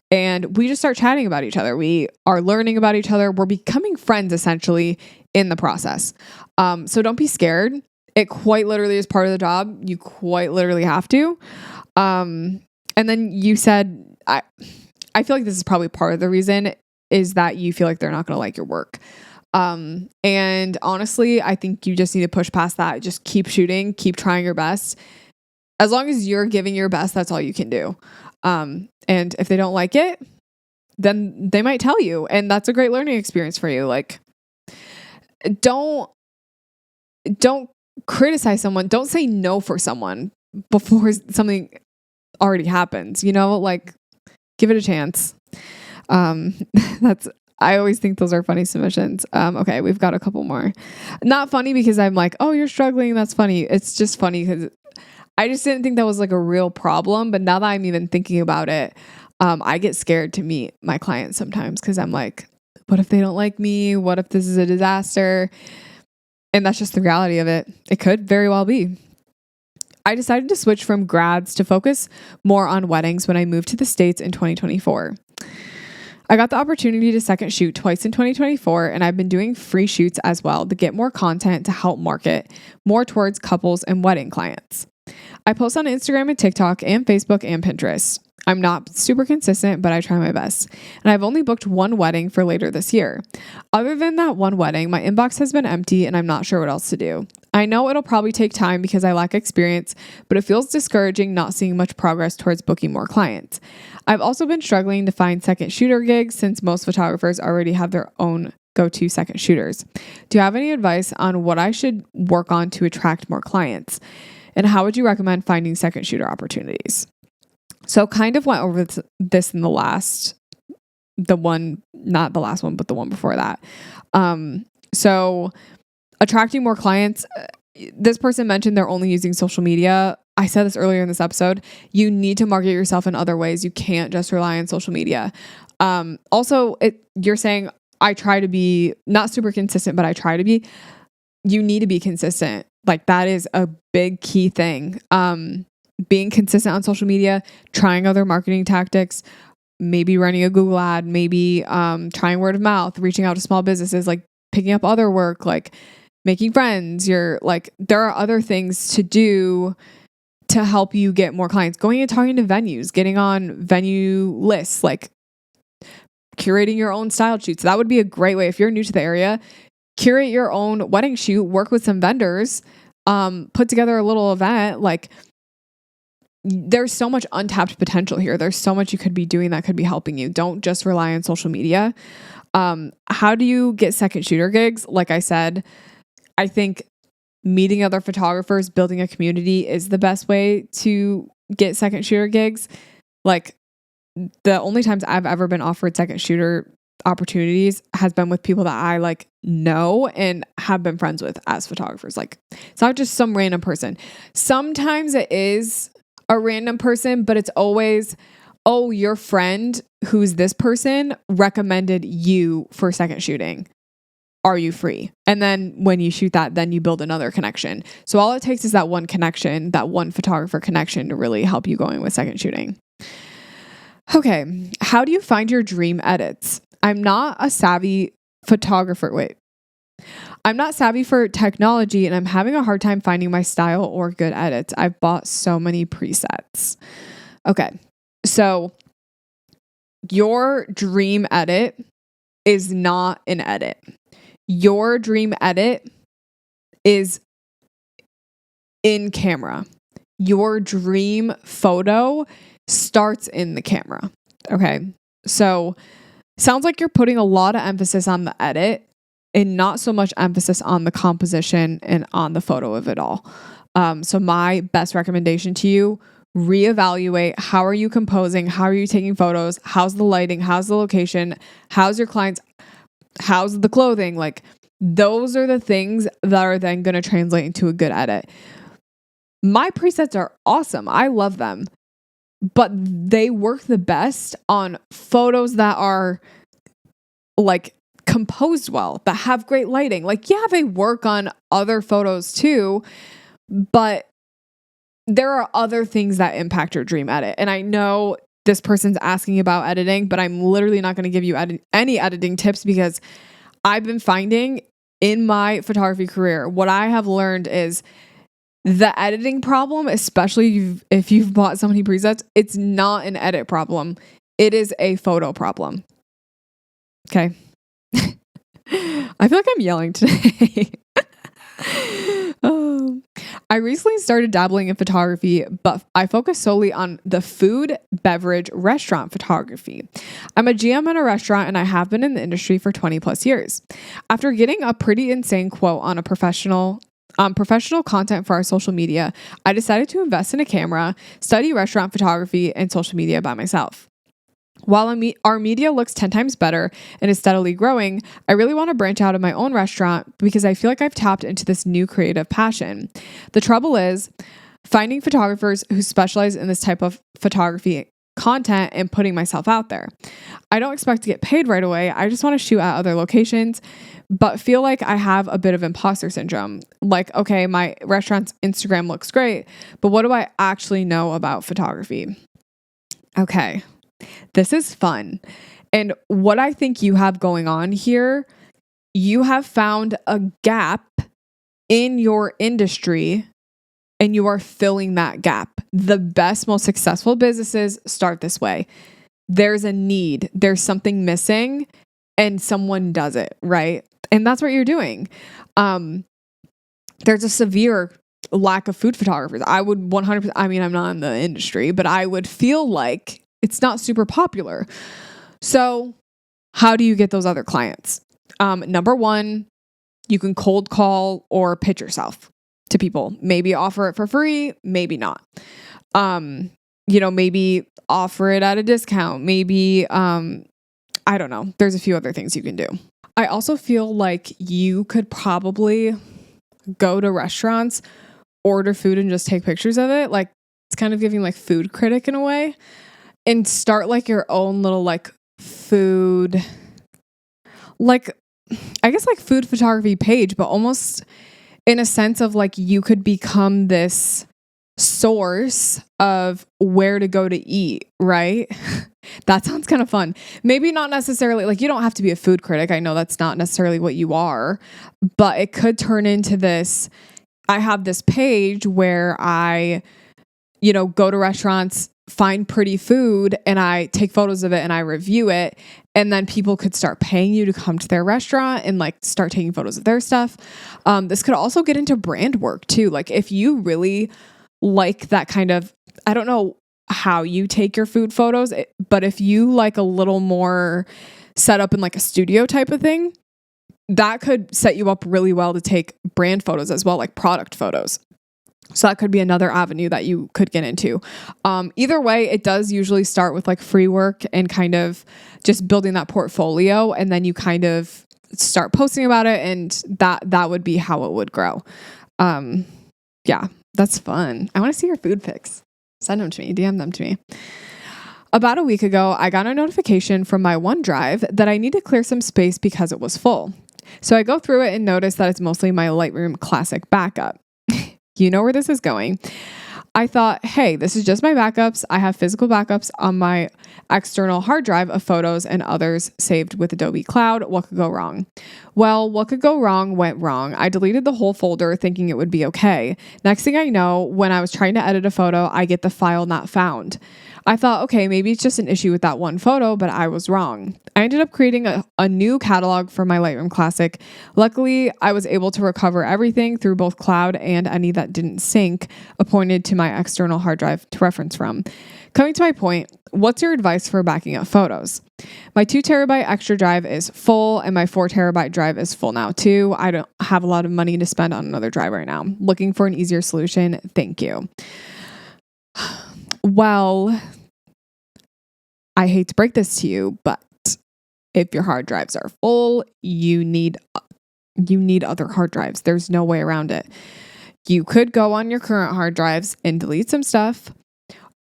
and we just start chatting about each other. We are learning about each other. We're becoming friends essentially in the process. So don't be scared. It quite literally is part of the job. You quite literally have to. And then you said, I feel like this is probably part of the reason is that you feel like they're not going to like your work. And honestly, I think you just need to push past that. Just keep shooting, keep trying your best. As long as you're giving your best, that's all you can do. And if they don't like it, then they might tell you, and that's a great learning experience for you. Like, don't criticize someone. Don't say no for someone before something already happens, like give it a chance. I always think those are funny submissions. Okay, we've got a couple more. Not funny because I'm like, oh, you're struggling. That's funny. It's just funny because I just didn't think that was like a real problem. But now that I'm even thinking about it, I get scared to meet my clients sometimes because I'm like, what if they don't like me? What if this is a disaster? And that's just the reality of it. It could very well be. I decided to switch from grads to focus more on weddings when I moved to the States in 2024. I got the opportunity to second shoot twice in 2024, and I've been doing free shoots as well to get more content to help market more towards couples and wedding clients. I post on Instagram and TikTok and Facebook and Pinterest. I'm not super consistent, but I try my best. And I've only booked one wedding for later this year. Other than that one wedding, my inbox has been empty and I'm not sure what else to do. I know it'll probably take time because I lack experience, but it feels discouraging not seeing much progress towards booking more clients. I've also been struggling to find second shooter gigs since most photographers already have their own go-to second shooters. Do you have any advice on what I should work on to attract more clients? And how would you recommend finding second shooter opportunities? So kind of went over this in the one before that. So attracting more clients, this person mentioned they're only using social media. I said this earlier in this episode. You need to market yourself in other ways. You can't just rely on social media. Also, you're saying I try to be not super consistent, but I try to be. You need to be consistent. Like that is a big key thing. Being consistent on social media, trying other marketing tactics, maybe running a Google ad, maybe trying word of mouth, reaching out to small businesses, like picking up other work, like making friends. There are other things to do to help you get more clients. Going and talking to venues, getting on venue lists, like curating your own style shoots. That would be a great way. If you're new to the area, curate your own wedding shoot, work with some vendors, put together a little event. Like there's so much untapped potential here. There's so much you could be doing that could be helping you. Don't just rely on social media. How do you get second shooter gigs? Like I said, I think meeting other photographers, building a community is the best way to get second shooter gigs. Like the only times I've ever been offered second shooter opportunities has been with people that I like know and have been friends with as photographers. Like it's not just some random person. Sometimes it is a random person, but it's always, oh, your friend who's this person recommended you for second shooting. Are you free? And then when you shoot that, then you build another connection. So all it takes is that one connection, that one photographer connection to really help you going with second shooting. Okay. How do you find your dream edits? I'm not savvy for technology and I'm having a hard time finding my style or good edits. I've bought so many presets. Okay. So your dream edit is not an edit. Your dream edit is in camera. Your dream photo starts in the camera. Okay. So sounds like you're putting a lot of emphasis on the edit and not so much emphasis on the composition and on the photo of it all. So my best recommendation to you, reevaluate. How are you composing? How are you taking photos? How's the lighting? How's the location? How's your clients? How's the clothing? Like those are the things that are then going to translate into a good edit. My presets are awesome. I love them, but they work the best on photos that are like composed well, that have great lighting. Like, yeah, they work on other photos too, but there are other things that impact your dream edit. And I know this person's asking about editing, but I'm literally not going to give you any editing tips, because I've been finding in my photography career, what I have learned is the editing problem, especially if you've bought so many presets, it's not an edit problem. It is a photo problem. Okay. I feel like I'm yelling today. I recently started dabbling in photography, but I focus solely on the food, beverage, restaurant photography. I'm a GM in a restaurant, and I have been in the industry for 20 plus years. After getting a pretty insane quote on a professional content for our social media, I decided to invest in a camera, study restaurant photography and social media by myself. While our media looks 10 times better and is steadily growing, I really want to branch out of my own restaurant because I feel like I've tapped into this new creative passion. The trouble is finding photographers who specialize in this type of photography content and putting myself out there. I don't expect to get paid right away. I just want to shoot at other locations, but feel like I have a bit of imposter syndrome. Like, okay, my restaurant's Instagram looks great, but what do I actually know about photography? Okay. This is fun. And what I think you have going on here, you have found a gap in your industry and you are filling that gap. The best, most successful businesses start this way. There's a need, there's something missing, and someone does it, right? And that's what you're doing. There's a severe lack of food photographers. I would 100%, I mean, I'm not in the industry, but I would feel like it's not super popular. So how do you get those other clients? Number one, you can cold call or pitch yourself to people. Maybe offer it for free, maybe not. Maybe offer it at a discount. Maybe, I don't know. There's a few other things you can do. I also feel like you could probably go to restaurants, order food and just take pictures of it. Like, it's kind of giving like food critic in a way. And start like your own little like food, like I guess like food photography page, but almost in a sense of like you could become this source of where to go to eat, right? That sounds kind of fun. Maybe not necessarily like you don't have to be a food critic. I know that's not necessarily what you are, but it could turn into this. I have this page where I, go to restaurants, find pretty food, and I take photos of it and I review it. And then people could start paying you to come to their restaurant and like start taking photos of their stuff. This could also get into brand work too. Like if you really like that kind of, I don't know how you take your food photos, but if you like a little more set up in like a studio type of thing, that could set you up really well to take brand photos as well, like product photos. So that could be another avenue that you could get into. Either way, it does usually start with like free work and kind of just building that portfolio. And then you kind of start posting about it, and that would be how it would grow. Yeah, that's fun. I want to see your food pics. Send them to me, DM them to me. About a week ago, I got a notification from my OneDrive that I need to clear some space because it was full. So I go through it and notice that it's mostly my Lightroom Classic backup. You know where this is going. I thought, hey, this is just my backups. I have physical backups on my external hard drive of photos and others saved with Adobe Cloud. What could go wrong? Well, what could go wrong went wrong. I deleted the whole folder thinking it would be okay. Next thing I know, when I was trying to edit a photo, I get the file not found. I thought, okay, maybe it's just an issue with that one photo, but I was wrong. I ended up creating a new catalog for my Lightroom Classic. Luckily, I was able to recover everything through both cloud and any that didn't sync, appointed to my external hard drive to reference from. Coming to my point, what's your advice for backing up photos? My 2 terabyte extra drive is full and my 4 terabyte drive is full now too. I don't have a lot of money to spend on another drive right now. Looking for an easier solution. Thank you. Well, I hate to break this to you, but if your hard drives are full, you need other hard drives. There's no way around it. You could go on your current hard drives and delete some stuff.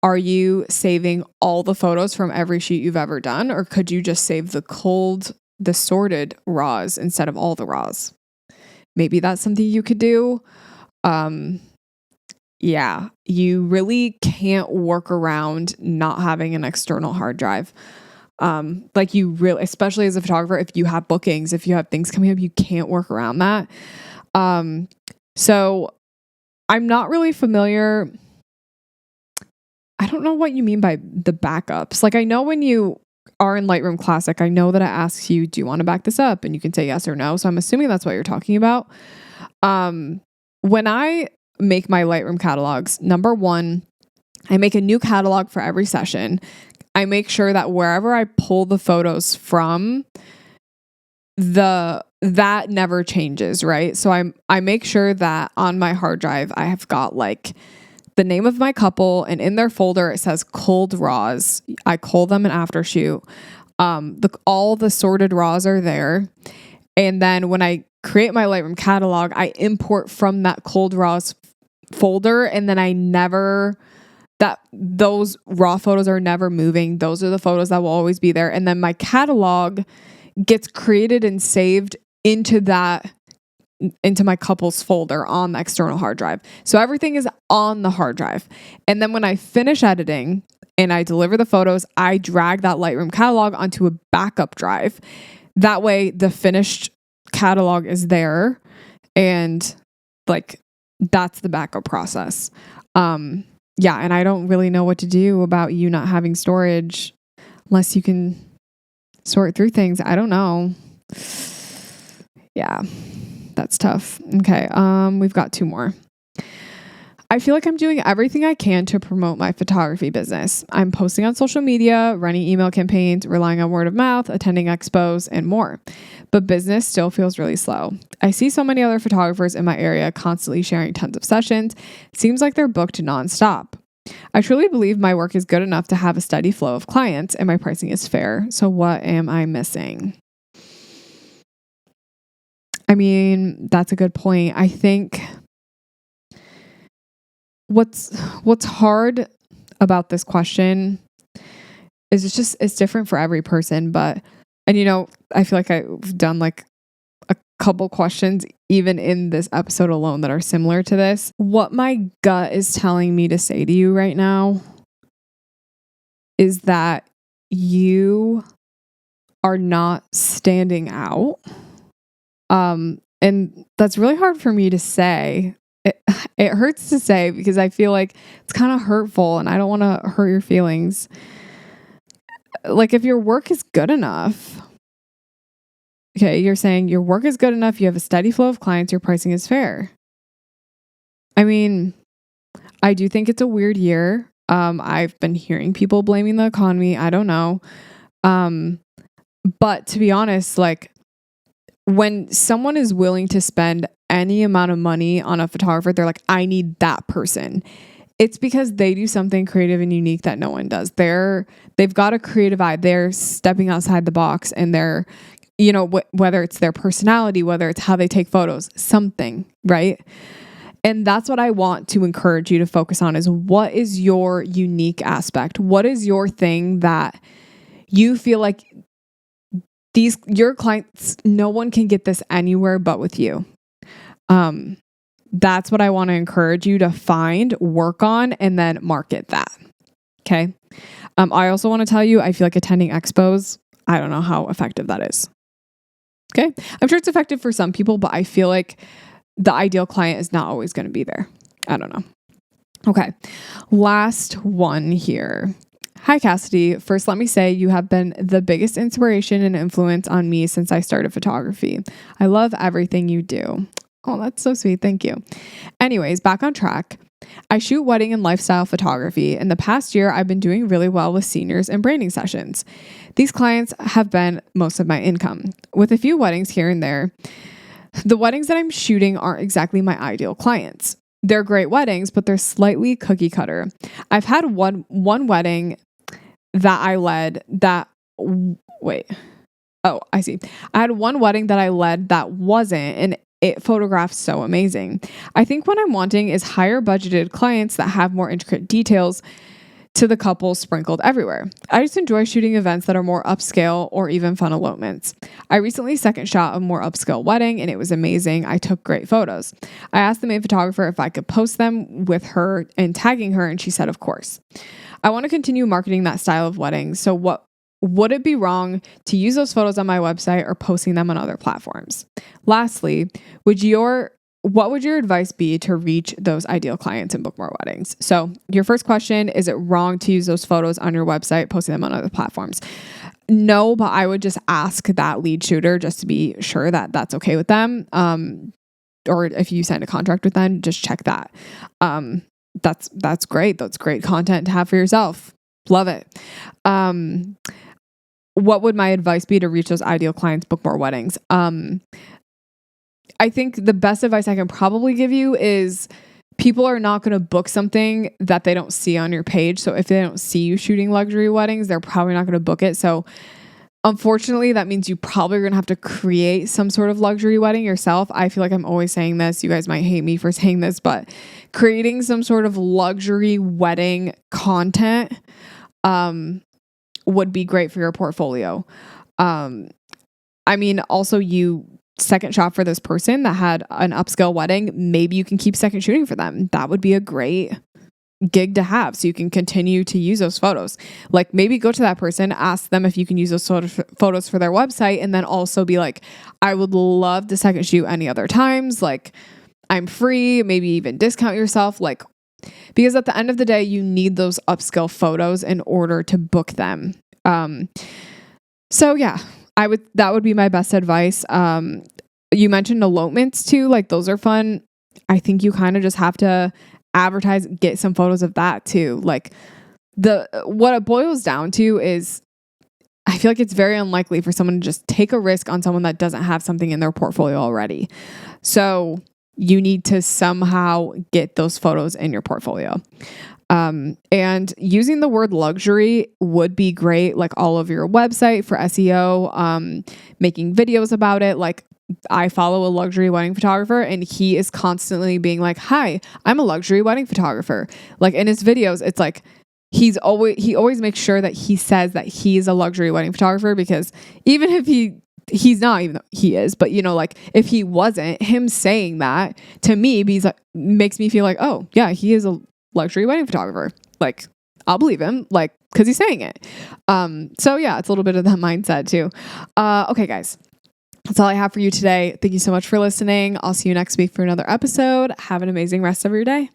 Are you saving all the photos from every shoot you've ever done? Or could you just save the sorted RAWs instead of all the RAWs? Maybe that's something you could do. yeah, you really can't work around not having an external hard drive. Like you really, especially as a photographer, if you have bookings, if you have things coming up, you can't work around that. So I'm not really familiar. I don't know what you mean by the backups. Like I know when you are in Lightroom Classic, I know that it asks you, do you want to back this up? And you can say yes or no. So I'm assuming that's what you're talking about. When I make my Lightroom catalogs, number one, I make a new catalog for every session. I make sure that wherever I pull the photos from, that never changes, right? So I make sure that on my hard drive, I have got like the name of my couple, and in their folder, it says culled raws. I cull them in after shoot. All the sorted raws are there. And then when I create my Lightroom catalog, I import from that culled raws folder, and then those raw photos are never moving. Those are the photos that will always be there. And then my catalog gets created and saved into my couples folder on the external hard drive. So everything is on the hard drive. And then when I finish editing and I deliver the photos, I drag that Lightroom catalog onto a backup drive. That way the finished catalog is there, and like that's the backup process. Yeah, and I don't really know what to do about you not having storage unless you can sort through things. I don't know. Yeah, that's tough. Okay, we've got 2 more. I feel like I'm doing everything I can to promote my photography business. I'm posting on social media, running email campaigns, relying on word of mouth, attending expos, and more. But business still feels really slow. I see so many other photographers in my area constantly sharing tons of sessions. Seems like they're booked nonstop. I truly believe my work is good enough to have a steady flow of clients and my pricing is fair. So what am I missing? I mean, that's a good point. I think what's hard about this question is it's different for every person, and I feel like I've done like a couple questions even in this episode alone that are similar to this. What my gut is telling me to say to you right now is that you are not standing out. And that's really hard for me to say. It hurts to say because I feel like it's kind of hurtful and I don't want to hurt your feelings. Like if your work is good enough, okay, you're saying your work is good enough, you have a steady flow of clients, your pricing is fair. I mean, I do think it's a weird year. I've been hearing people blaming the economy. I don't know. But to be honest, like when someone is willing to spend any amount of money on a photographer, they're like, I need that person. It's because they do something creative and unique that no one does. They've got a creative eye. They're stepping outside the box, and they're, whether it's their personality, whether it's how they take photos, something, right? And that's what I want to encourage you to focus on is what is your unique aspect? What is your thing that you feel like your clients, no one can get this anywhere but with you. That's what I want to encourage you to find, work on, and then market that. Okay. I also want to tell you, I feel like attending expos, I don't know how effective that is. Okay. I'm sure it's effective for some people, but I feel like the ideal client is not always going to be there. I don't know. Okay. Last one here. Hi, Cassidy. First, let me say you have been the biggest inspiration and influence on me since I started photography. I love everything you do. Oh, that's so sweet. Thank you. Anyways, back on track. I shoot wedding and lifestyle photography. In the past year, I've been doing really well with seniors and branding sessions. These clients have been most of my income, with a few weddings here and there. The weddings that I'm shooting aren't exactly my ideal clients. They're great weddings, but they're slightly cookie cutter. I've had one wedding that I led that, I see. I had one wedding that I led that wasn't, and it photographed so amazing. I think what I'm wanting is higher budgeted clients that have more intricate details to the couples sprinkled everywhere. I just enjoy shooting events that are more upscale or even fun elopements. I recently second shot a more upscale wedding and it was amazing. I took great photos. I asked the main photographer if I could post them with her and tagging her, and she said, of course. I want to continue marketing that style of wedding. So would it be wrong to use those photos on my website or posting them on other platforms? Lastly, what would your advice be to reach those ideal clients and book more weddings? So your first question, is it wrong to use those photos on your website, posting them on other platforms? No, but I would just ask that lead shooter just to be sure that that's okay with them. Or if you signed a contract with them, just check that. That's great. That's great content to have for yourself. Love it. What would my advice be to reach those ideal clients, book more weddings? I think the best advice I can probably give you is people are not going to book something that they don't see on your page. So if they don't see you shooting luxury weddings, they're probably not going to book it. So unfortunately, that means you probably are going to have to create some sort of luxury wedding yourself. I feel like I'm always saying this. You guys might hate me for saying this, but creating some sort of luxury wedding content would be great for your portfolio. Also you second shot for this person that had an upscale wedding. Maybe you can keep second shooting for them. That would be a great gig to have, so you can continue to use those photos. Like maybe go to that person, ask them if you can use those photos for their website, and then also be like, I would love to second shoot any other times. Like I'm free, maybe even discount yourself. Like, because at the end of the day, you need those upscale photos in order to book them. So yeah, that would be my best advice. You mentioned elopements too. Like those are fun. I think you kind of just have to advertise, get some photos of that too. Like what it boils down to is I feel like it's very unlikely for someone to just take a risk on someone that doesn't have something in their portfolio already. So you need to somehow get those photos in your portfolio. And using the word luxury would be great, like all over your website for SEO, making videos about it. Like I follow a luxury wedding photographer and he is constantly being like, hi, I'm a luxury wedding photographer. Like in his videos, it's like, he always makes sure that he says that he's a luxury wedding photographer, because even if he's not, even though he is, but like if he wasn't, him saying that to me makes me feel like, oh yeah, he is a luxury wedding photographer. Like I'll believe him, like, cause he's saying it. So yeah, it's a little bit of that mindset too. Okay guys, that's all I have for you today. Thank you so much for listening. I'll see you next week for another episode. Have an amazing rest of your day.